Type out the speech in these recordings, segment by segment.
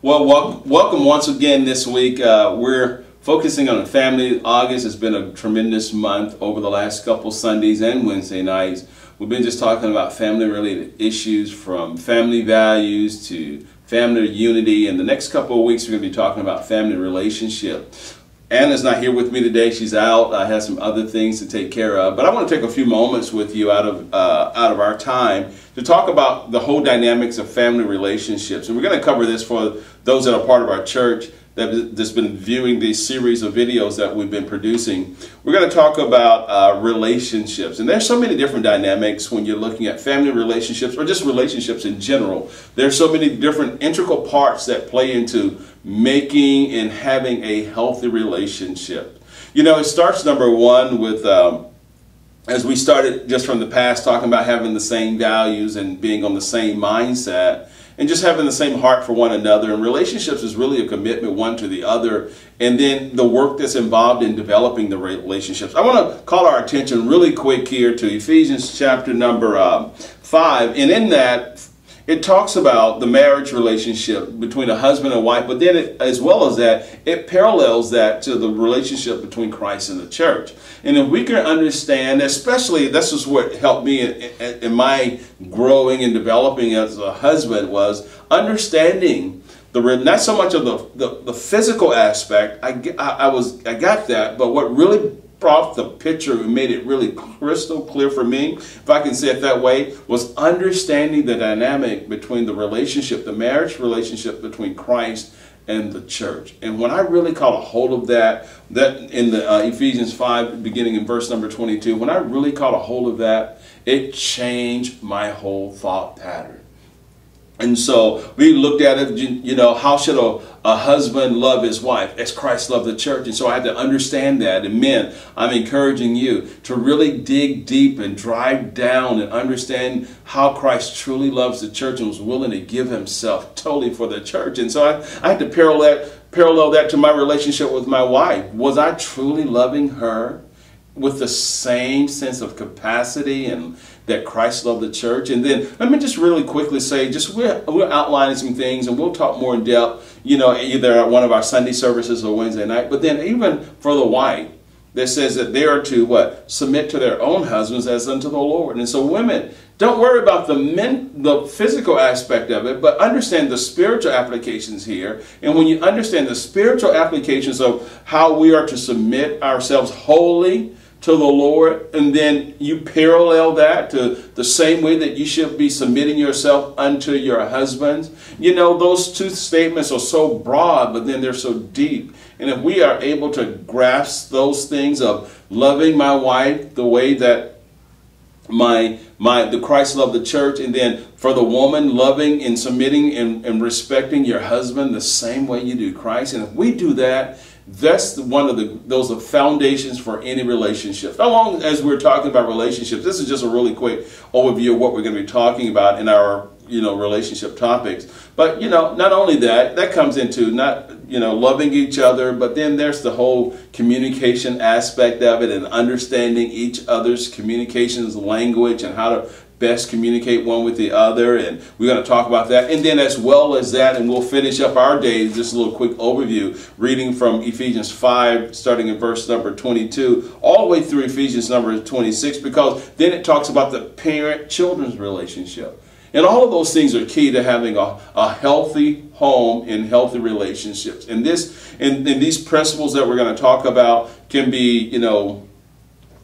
Well, welcome once again this week. We're focusing on family. August has been a tremendous month over the last couple Sundays and Wednesday nights. We've been just talking about family-related issues, from family values to family unity. And the next couple of weeks, we're going to be talking about family relationship. Anna's not here with me today. She's out. I have some other things to take care of. But I want to take a few moments with you out of our time to talk about the whole dynamics of family relationships. And we're going to cover this for those that are part of our church that's been viewing these series of videos that we've been producing. We're going to talk about relationships. And there's so many different dynamics when you're looking at family relationships or just relationships in general. There's so many different integral parts that play into making and having a healthy relationship. You know, it starts, number one, with as we started just from the past talking about having the same values and being on the same mindset and just having the same heart for one another. And relationships is really a commitment one to the other, and then the work that's involved in developing the relationships. I want to call our attention really quick here to Ephesians chapter number 5, and in that it talks about the marriage relationship between a husband and wife, but then as well as that, it parallels that to the relationship between Christ and the church. And if we can understand, especially this is what helped me in my growing and developing as a husband, was understanding not so much of the physical aspect. I got that, but what really brought the picture and made it really crystal clear for me, if I can say it that way, was understanding the dynamic between the relationship, the marriage relationship between Christ and the church. And when I really caught a hold of that in the Ephesians 5, beginning in verse number 22, when I really caught a hold of that, it changed my whole thought pattern. And so we looked at it, you know, how should a husband love his wife as Christ loved the church? And so I had to understand that. And men, I'm encouraging you to really dig deep and drive down and understand how Christ truly loves the church and was willing to give himself totally for the church. And so I had to parallel that to my relationship with my wife. Was I truly loving her with the same sense of capacity and that Christ loved the church? And then let me just really quickly say, we're outlining some things, and we'll talk more in depth, you know, either at one of our Sunday services or Wednesday night. But then even for the wife, that says that they are to what? Submit to their own husbands as unto the Lord. And so women, don't worry about the physical aspect of it, but understand the spiritual applications here. And when you understand the spiritual applications of how we are to submit ourselves wholly to the Lord, and then you parallel that to the same way that you should be submitting yourself unto your husbands. You know, those two statements are so broad, but then they're so deep. And if we are able to grasp those things of loving my wife the way that the Christ loved the church, and then for the woman, loving and submitting and respecting your husband the same way you do Christ. And if we do that, that's one of those are foundations for any relationship. How long as we're talking about relationships, this is just a really quick overview of what we're going to be talking about in our, you know, relationship topics. But, you know, not only that comes into not, you know, loving each other, but then there's the whole communication aspect of it and understanding each other's communications language and how to best communicate one with the other, and we're going to talk about that. And then as well as that, and we'll finish up our day, just a little quick overview, reading from Ephesians 5, starting in verse number 22, all the way through Ephesians number 26, because then it talks about the parent-children's relationship. And all of those things are key to having a healthy home and healthy relationships. And these principles that we're going to talk about can be, you know,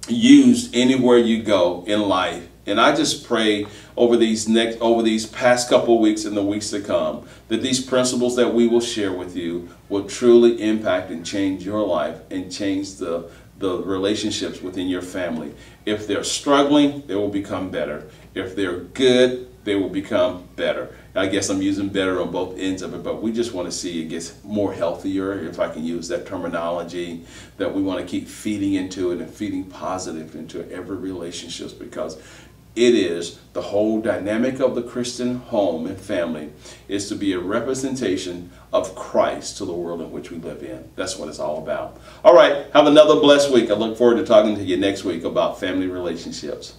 used anywhere you go in life. And I just pray over these past couple of weeks and the weeks to come that these principles that we will share with you will truly impact and change your life and change the relationships within your family. If they're struggling, they will become better. If they're good, they will become better. I guess I'm using better on both ends of it, but we just want to see it gets more healthier, if I can use that terminology, that we want to keep feeding into it and feeding positive into every relationship, because it is the whole dynamic of the Christian home and family is to be a representation of Christ to the world in which we live in. That's what it's all about. All right, have another blessed week. I look forward to talking to you next week about family relationships.